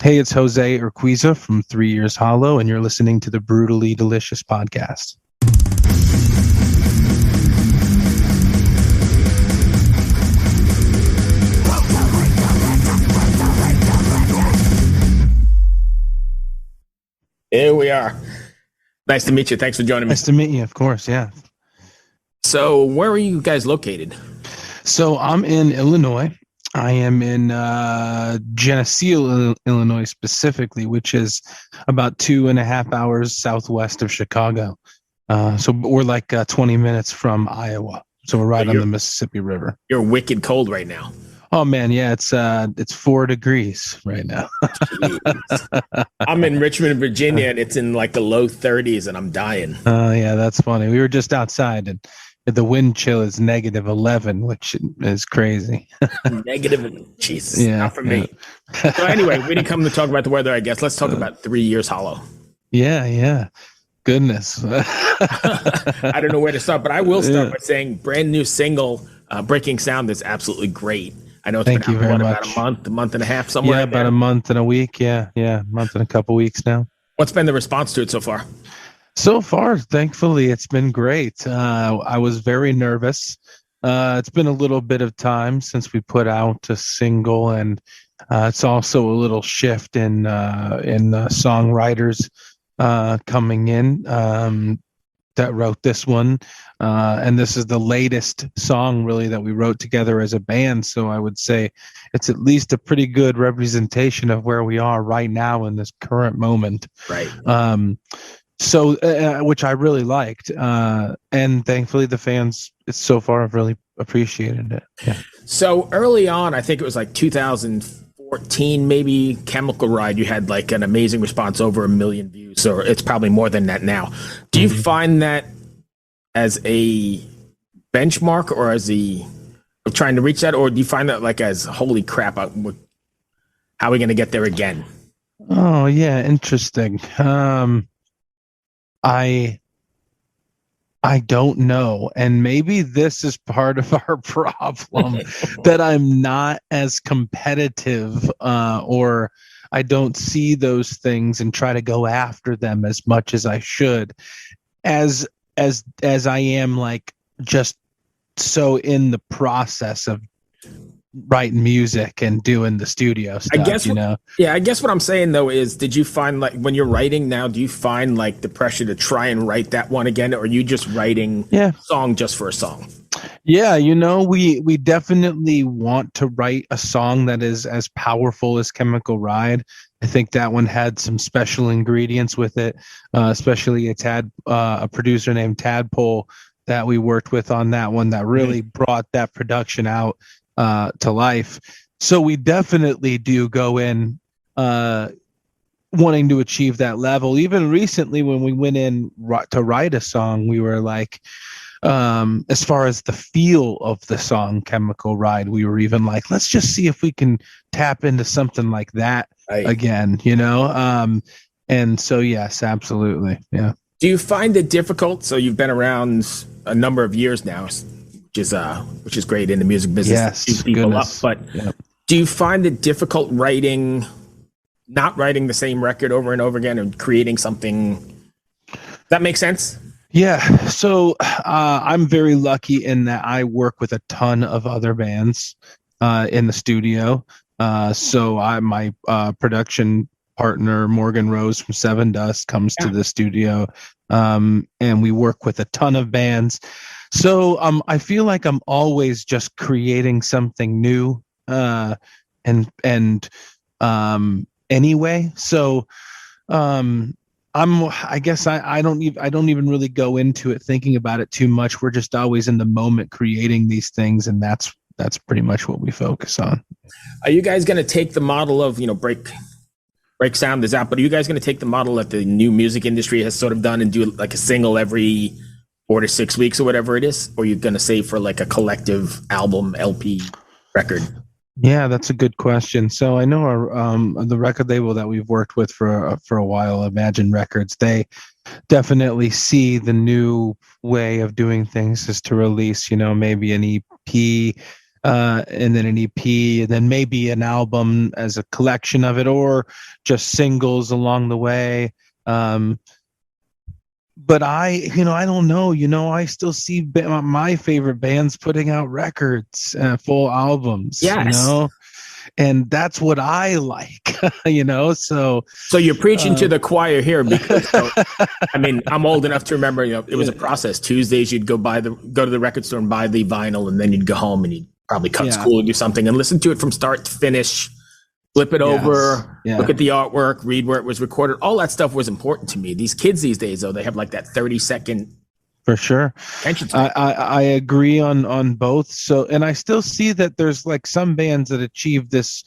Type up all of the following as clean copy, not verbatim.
Hey, it's Jose Urquiza from 3 Years Hollow, and you're listening to the Brutally Delicious podcast. Here we are. Nice to meet you. Thanks for joining me. Nice to meet you, of course, yeah. So where are you guys located? So I'm in Illinois. I am in Geneseo, Illinois specifically, which is about 2.5 hours southwest of Chicago. So we're like 20 minutes from Iowa. So we're right on the Mississippi River. You're wicked cold right now. Oh man, yeah, it's 4 degrees right now. I'm in Richmond, Virginia, and it's in like the low 30s, and I'm dying. Yeah, that's funny. We were just outside, and the wind chill is -11, which is crazy. Negative, Jesus, yeah, not for me. So anyway, we didn't come to talk about the weather, I guess. Let's talk about 3 Years Hollow. Yeah. Goodness. I don't know where to start, but I will start by saying brand new single, Breaking Sound, is absolutely great. I know it's Thank been you out, very about a month and a half, somewhere. Yeah, about a month and a week. Yeah, a month and a couple weeks now. What's been the response to it so far? So far, thankfully, it's been great. I was very nervous. It's been a little bit of time since we put out a single, and it's also a little shift in songwriters coming in that wrote this one. And this is the latest song really that we wrote together as a band. So I would say it's at least a pretty good representation of where we are right now in this current moment. Right. So, which I really liked. And thankfully the fans so far have really appreciated it. Yeah. So early on, I think it was like 2014, maybe, Chemical Ride, you had like an amazing response, over 1 million views, or it's probably more than that now. Do you find that as a benchmark, or as trying to reach that, or do you find that like as holy crap, how are we going to get there again? Oh yeah, interesting. I don't know, and maybe this is part of our problem that I'm not as competitive, or I don't see those things and try to go after them as much as I should, as I am like just so in the process of writing music and doing the studio stuff. I guess what I'm saying though is, did you find like when you're writing now, do you find like the pressure to try and write that one again, or are you just writing a song just for a song? Yeah, we definitely want to write a song that is as powerful as Chemical Ride. I think that one had some special ingredients with it, especially a producer named Tadpole that we worked with on that one that really brought that production out to life. So we definitely do go in wanting to achieve that level. Even recently when we went in to write a song, we were like, as far as the feel of the song Chemical Ride, we were even like, let's just see if we can tap into something like that again, and so yes, absolutely. Yeah. Do you find it difficult? So you've been around a number of years now, which is great in the music business. Yes, people up, but do you find it difficult not writing the same record over and over again and creating something that makes sense? Yeah. So I'm very lucky in that I work with a ton of other bands in the studio. So my production partner, Morgan Rose from Seven Dust, comes to the studio, and we work with a ton of bands. So I feel like I'm always just creating something new, anyway. So I guess I don't even really go into it thinking about it too much. We're just always in the moment creating these things, and that's pretty much what we focus on. Are you guys going to take the model of, Break Sound is out, but are you guys going to take the model that the new music industry has sort of done and do like a single every 4 to 6 weeks or whatever it is? Or are you going to save for like a collective album, LP, record? Yeah, that's a good question. So I know our the record label that we've worked with for a while, Imagine Records, they definitely see the new way of doing things is to release, maybe an EP and then an EP, and then maybe an album as a collection of it, or just singles along the way. But I don't know. I still see my favorite bands putting out records, full albums. Yes. And that's what I like. So you're preaching to the choir here, because I'm old enough to remember, it was a process. Tuesdays you'd go to the record store and buy the vinyl, and then you'd go home and you'd probably cut school and do something and listen to it from start to finish, flip it over, look at the artwork, read where it was recorded. All that stuff was important to me. These kids these days, though, they have like that 30-second. For sure. I agree on both. So, and I still see that there's like some bands that achieve this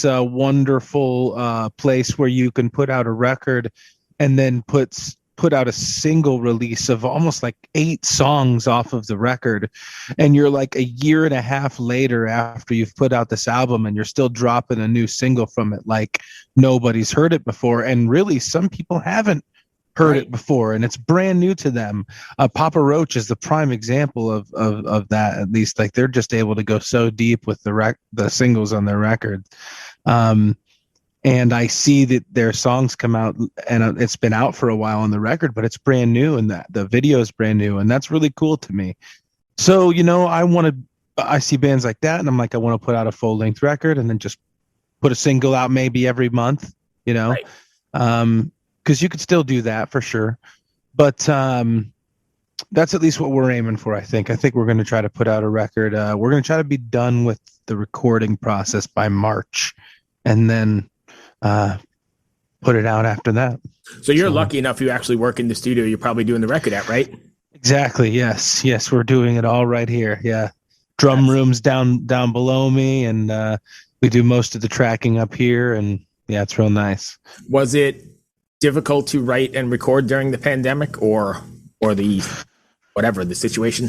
wonderful place where you can put out a record and then put out a single release of almost like 8 songs off of the record, and you're like a year and a half later after you've put out this album and you're still dropping a new single from it like nobody's heard it before. And really, some people haven't heard it before, and it's brand new to them. Papa Roach is the prime example of that. At least, like, they're just able to go so deep with the singles on their record. And I see that their songs come out, and it's been out for a while on the record, but it's brand new, and the video is brand new, and that's really cool to me. So, I see bands like that, and I'm like, I want to put out a full length record and then just put a single out maybe every month, because you could still do that for sure. But that's at least what we're aiming for. I think we're going to try to put out a record. We're going to try to be done with the recording process by March, and then put it out after that. So you're lucky enough you actually work in the studio you're probably doing the record at, right? Exactly. Yes, we're doing it all right here. Yeah, drum rooms down below me, and we do most of the tracking up here, and yeah, it's real nice. Was it difficult to write and record during the pandemic, or the situation?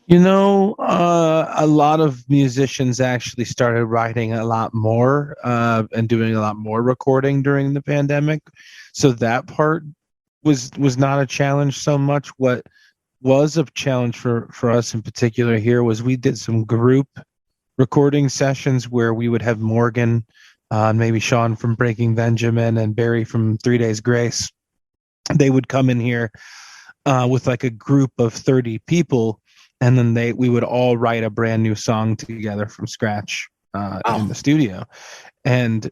A lot of musicians actually started writing a lot more and doing a lot more recording during the pandemic. So that part was not a challenge so much. What was a challenge for us in particular here was we did some group recording sessions where we would have Morgan, maybe Sean from Breaking Benjamin, and Barry from 3 Days Grace. They would come in here with like a group of 30 people, and then we would all write a brand new song together from scratch in the studio. And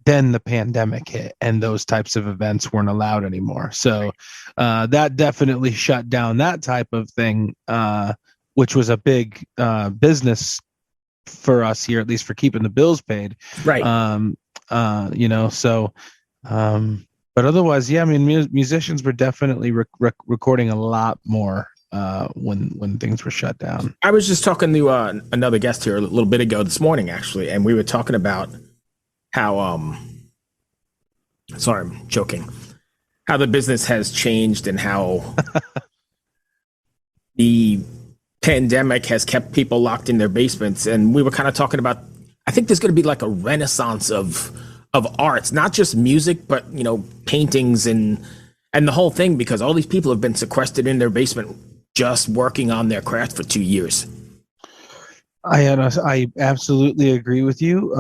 then the pandemic hit, and those types of events weren't allowed anymore. So that definitely shut down that type of thing, which was a big business for us here, at least for keeping the bills paid. Right. But otherwise, yeah, I mean, musicians were definitely recording a lot more when things were shut down. I was just talking to another guest here a little bit ago this morning, actually, and we were talking about how sorry, I'm joking, how the business has changed and how the pandemic has kept people locked in their basements. And we were kind of talking about, I think there's going to be like a renaissance of arts, not just music, but paintings and the whole thing, because all these people have been sequestered in their basement just working on their craft for 2 years. I absolutely agree with you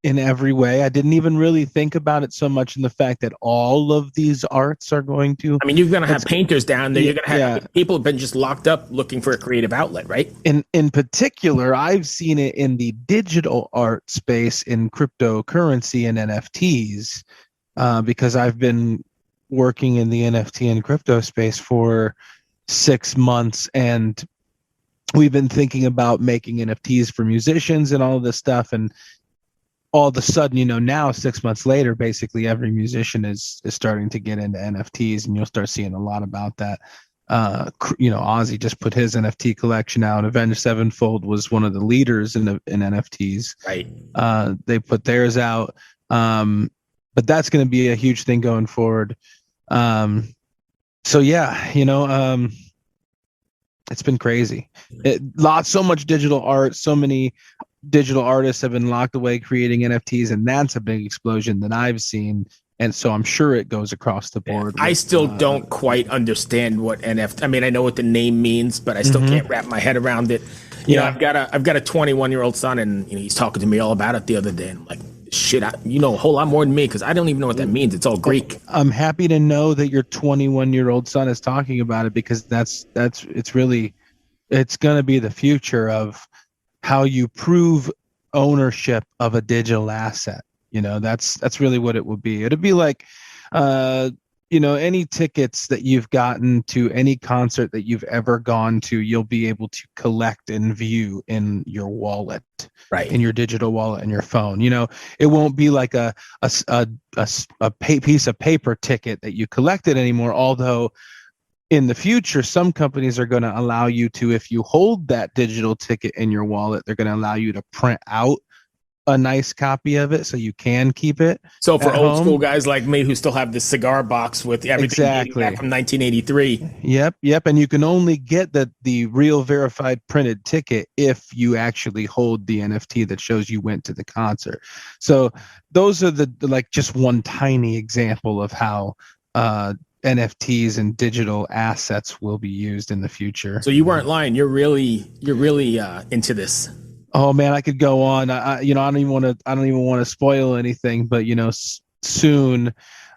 in every way. I didn't even really think about it so much in the fact that all of these arts are going to. I mean, you're going to have painters down there. You're going to have people have been just locked up looking for a creative outlet, right? In particular, I've seen it in the digital art space, in cryptocurrency and NFTs, because I've been working in the NFT and crypto space for 6 months, and we've been thinking about making NFTs for musicians and all of this stuff. And all of a sudden, now 6 months later, basically every musician is starting to get into NFTs, and you'll start seeing a lot about that. Ozzy just put his NFT collection out. Avenged Sevenfold was one of the leaders in NFTs. Right. They put theirs out. But that's going to be a huge thing going forward. So yeah, it's been crazy. So much digital art, so many digital artists have been locked away creating NFTs, and that's a big explosion that I've seen. And so I'm sure it goes across the board. I still don't quite understand what NFT. I mean, I know what the name means, but I still can't wrap my head around it. Yeah. I've got a 21-year-old son, and he's talking to me all about it the other day. And I'm like, shit, you know a whole lot more than me, because I don't even know what that means. It's all Greek. I'm happy to know that your 21-year-old son is talking about it, because it's really, it's going to be the future of how you prove ownership of a digital asset. That's really what it will be. It'll be like, any tickets that you've gotten to any concert that you've ever gone to, you'll be able to collect and view in your wallet, Right. in your digital wallet and your phone. It won't be like a piece of paper ticket that you collected anymore. Although in the future, some companies are going to allow you to, if you hold that digital ticket in your wallet, they're going to allow you to print out a nice copy of it so you can keep it. So for old home. school guys like me who still have this cigar box with everything dating back from 1983. Yep. And you can only get the real verified printed ticket if you actually hold the NFT that shows you went to the concert. So those are the like just one tiny example of how NFTs and digital assets will be used in the future. So you weren't lying. You're really into this. Oh man, I could go on. I don't even want to spoil anything, but soon,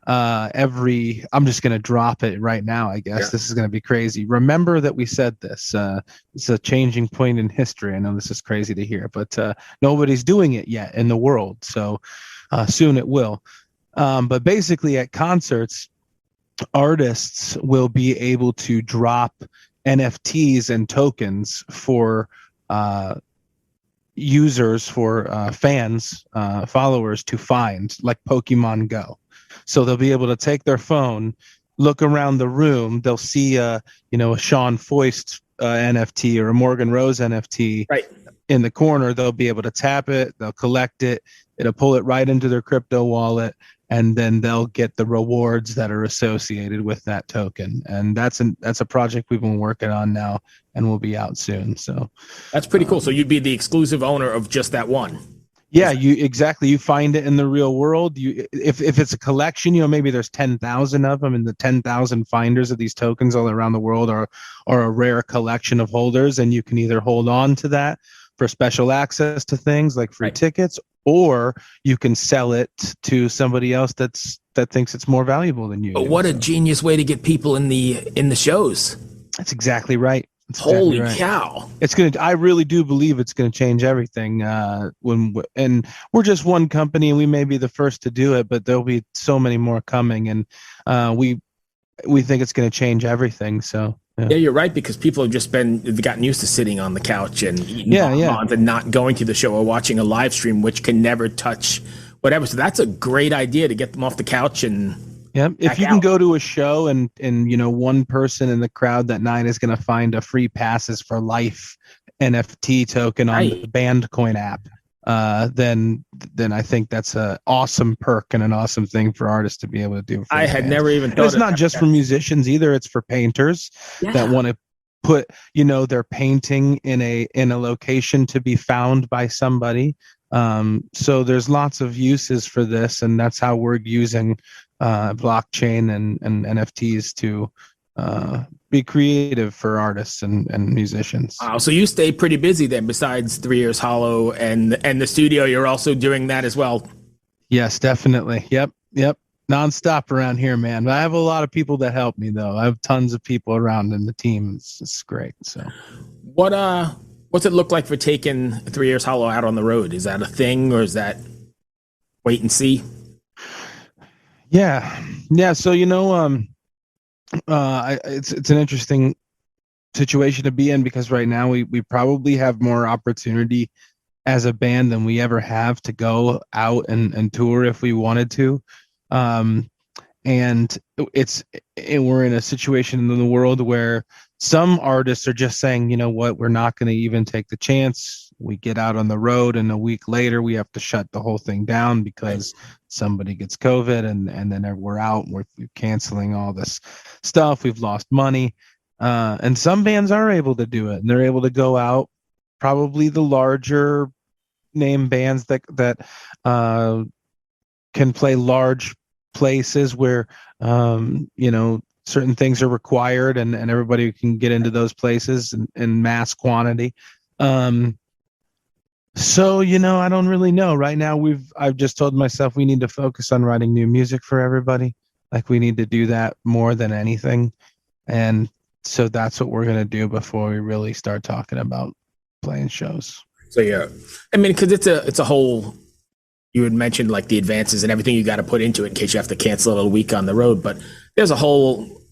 I'm just going to drop it right now. I guess This is going to be crazy. Remember that we said this. It's a changing point in history. I know this is crazy to hear, but nobody's doing it yet in the world. So soon it will. But basically, at concerts, artists will be able to drop NFTs and tokens for users, for fans, followers to find, like Pokemon Go. So they'll be able to take their phone, look around the room, they'll see a Sean Foist NFT or a Morgan Rose NFT right in the corner. They'll be able to tap it, they'll collect it, it'll pull it right into their crypto wallet, and then they'll get the rewards that are associated with that token. And that's a project we've been working on now and will be out soon. So that's pretty cool. So you'd be the exclusive owner of just that one. Yeah, you find it in the real world. If it's a collection, maybe there's 10,000 of them, and the 10,000 finders of these tokens all around the world are a rare collection of holders, and you can either hold on to that for special access to things like free tickets, or you can sell it to somebody else that thinks it's more valuable than you. But what a genius way to get people in the shows. That's exactly right. Holy cow! I really do believe it's gonna change everything. And we're just one company, and we may be the first to do it, but there'll be so many more coming, and we think it's gonna change everything. So. Yeah, you're right, because people have just gotten used to sitting on the couch and eating bonbons and not going to the show or watching a live stream, which can never touch whatever. So that's a great idea to get them off the couch and. Yep. If you can go to a show and one person in the crowd that night is going to find a free passes for life NFT token on the Bandcoin app, then I think that's an awesome perk and an awesome thing for artists to be able to do. I had never even thought. It's not just for musicians either. It's for painters that want to put their painting in a location to be found by somebody. So there's lots of uses for this, and that's how we're using blockchain and NFTs to be creative for artists and musicians. Wow, so you stay pretty busy then. Besides 3 Years Hollow and the studio, you're also doing that as well. Yes, definitely. Yep. Nonstop around here, man. I have a lot of people that help me, though. I have tons of people around in the team. It's great. So, what's it look like for taking 3 Years Hollow out on the road? Is that a thing, or is that wait and see? Yeah. So it's an interesting situation to be in, because right now we probably have more opportunity as a band than we ever have to go out and tour if we wanted to. And we're in a situation in the world where some artists are just saying, you know what, we're not going to even take the chance. We get out on the road, and a week later we have to shut the whole thing down because somebody gets COVID, and then we're out and we're canceling all this stuff. We've lost money. And some bands are able to do it, and they're able to go out, probably the larger name bands that can play large places where, certain things are required, and everybody can get into those places in mass quantity. So, I don't really know. Right now I've just told myself we need to focus on writing new music for everybody. Like we need to do that more than anything. And so that's what we're going to do before we really start talking about playing shows. So yeah, I mean, because it's a whole. You had mentioned like the advances and everything you got to put into it in case you have to cancel it a week on the road, but there's a whole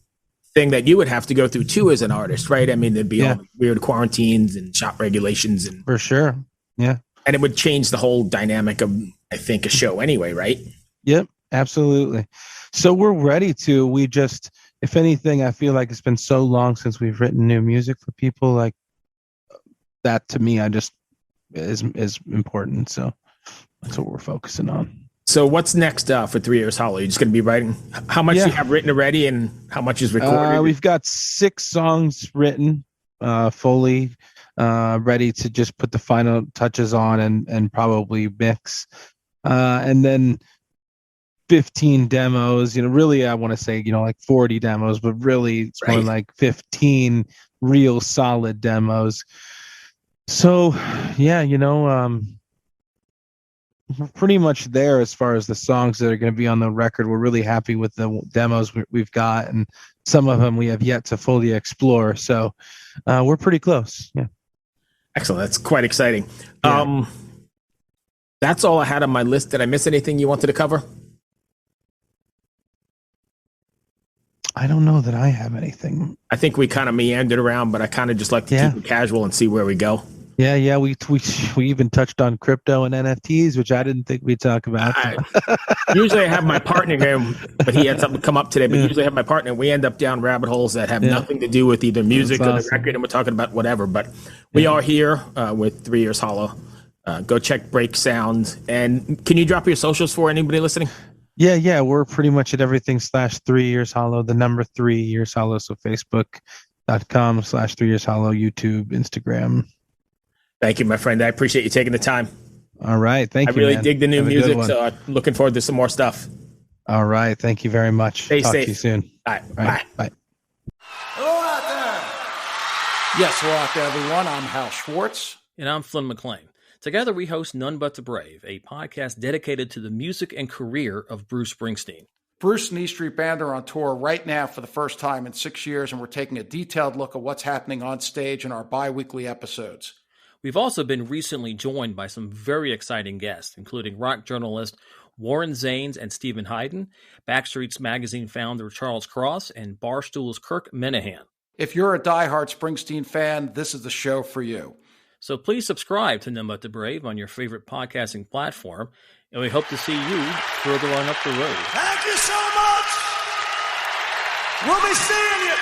thing that you would have to go through too as an artist, right? I mean, there'd be all the weird quarantines and shop regulations, and for sure, yeah, and it would change the whole dynamic of, I think, a show anyway, right? Yep, absolutely. So we're ready to. We just, if anything, I feel like it's been so long since we've written new music for people. Like that to me, I just is important. So that's what we're focusing on. So what's next for 3 Years Hollow? You're just going to be writing? How much do you have written already, and how much is recorded? We've got 6 songs written, fully ready to just put the final touches on and probably mix. And then 15 demos, really, I want to say, like 40 demos, but really it's more like 15 real solid demos. So, yeah, we're pretty much there as far as the songs that are going to be on the record. We're really happy with the demos we've got, and some of them we have yet to fully explore. So we're pretty close. Yeah. Excellent. That's quite exciting. Yeah. That's all I had on my list. Did I miss anything you wanted to cover? I don't know that I have anything. I think we kind of meandered around, but I kind of just like to keep it casual and see where we go. Yeah. We even touched on crypto and NFTs, which I didn't think we'd talk about. Usually I have my partner here, but he had something come up today. But usually I have my partner, and we end up down rabbit holes that have nothing to do with either music or the record, and we're talking about whatever. But we are here with 3 Years Hollow. Go check Break Sound. And can you drop your socials for anybody listening? Yeah. We're pretty much at everything /3 Years Hollow, the number 3 Years Hollow. So Facebook.com/3 Years Hollow, YouTube, Instagram. Thank you, my friend. I appreciate you taking the time. All right. Thank you. I really dig the new music, so I'm looking forward to some more stuff. All right. Thank you very much. Stay Talk safe. to you soon. All right. Bye. Bye. Hello out there. Yes, hello out there, everyone. I'm Hal Schwartz. And I'm Flynn McLean. Together we host None But the Brave, a podcast dedicated to the music and career of Bruce Springsteen. Bruce and E Street Band are on tour right now for the first time in 6 years, and we're taking a detailed look at what's happening on stage in our bi-weekly episodes. We've also been recently joined by some very exciting guests, including rock journalist Warren Zanes and Stephen Hayden, Backstreet's Magazine founder Charles Cross, and Barstool's Kirk Minahan. If you're a diehard Springsteen fan, this is the show for you. So please subscribe to None But the Brave on your favorite podcasting platform, and we hope to see you further on up the road. Thank you so much. We'll be seeing you.